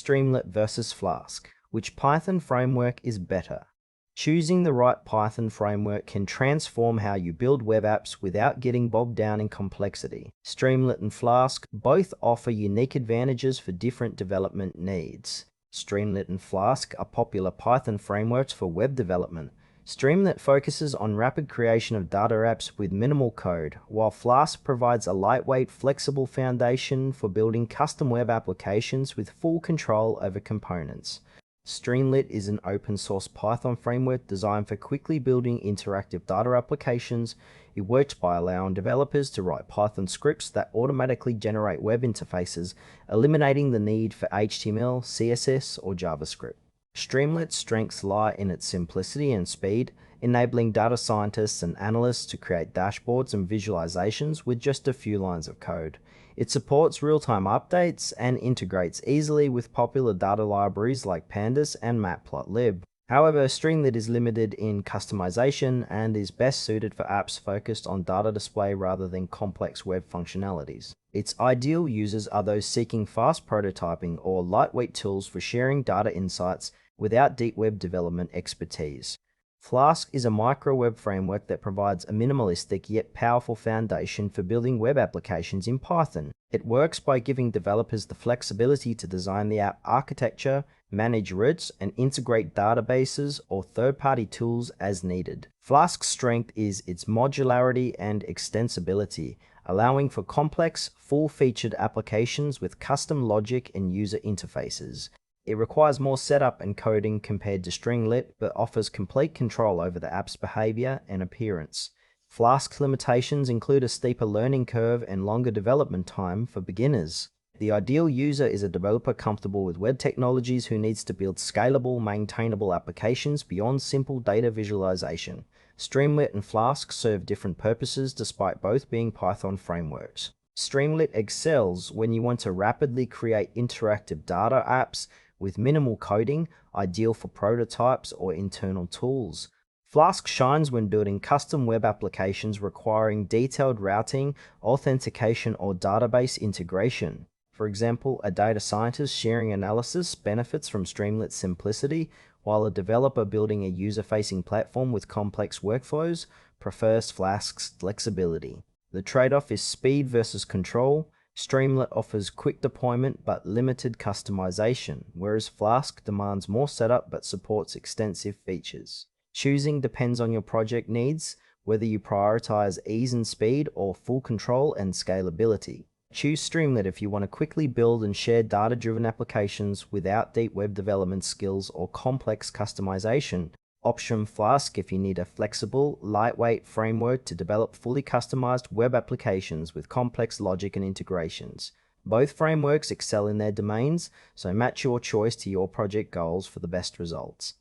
Streamlit versus Flask. Which Python framework is better? Choosing the right Python framework can transform how you build web apps without getting bogged down in complexity. Streamlit and Flask both offer unique advantages for different development needs. Streamlit and Flask are popular Python frameworks for web development. Streamlit focuses on rapid creation of data apps with minimal code, while Flask provides a lightweight, flexible foundation for building custom web applications with full control over components. Streamlit is an open-source Python framework designed for quickly building interactive data applications. It works by allowing developers to write Python scripts that automatically generate web interfaces, eliminating the need for HTML, CSS, or JavaScript. Streamlit's strengths lie in its simplicity and speed, enabling data scientists and analysts to create dashboards and visualizations with just a few lines of code. It supports real-time updates and integrates easily with popular data libraries like Pandas and Matplotlib. However, Streamlit is limited in customization and is best suited for apps focused on data display rather than complex web functionalities. Its ideal users are those seeking fast prototyping or lightweight tools for sharing data insights without deep web development expertise. Flask is a micro-web framework that provides a minimalistic yet powerful foundation for building web applications in Python. It works by giving developers the flexibility to design the app architecture, manage roots, and integrate databases or third-party tools as needed. Flask's strength is its modularity and extensibility, allowing for complex, full-featured applications with custom logic and user interfaces. It requires more setup and coding compared to Streamlit, but offers complete control over the app's behavior and appearance. Flask's limitations include a steeper learning curve and longer development time for beginners. The ideal user is a developer comfortable with web technologies who needs to build scalable, maintainable applications beyond simple data visualization. Streamlit and Flask serve different purposes despite both being Python frameworks. Streamlit excels when you want to rapidly create interactive data apps with minimal coding, ideal for prototypes or internal tools. Flask shines when building custom web applications requiring detailed routing, authentication, or database integration. For example, a data scientist sharing analysis benefits from Streamlit's simplicity, while a developer building a user-facing platform with complex workflows prefers Flask's flexibility. The trade-off is speed versus control. Streamlit offers quick deployment but limited customization, whereas Flask demands more setup but supports extensive features. Choosing depends on your project needs, whether you prioritize ease and speed or full control and scalability. Choose Streamlit if you want to quickly build and share data-driven applications without deep web development skills or complex customization. Option Flask if you need a flexible, lightweight framework to develop fully customized web applications with complex logic and integrations. Both frameworks excel in their domains, so match your choice to your project goals for the best results.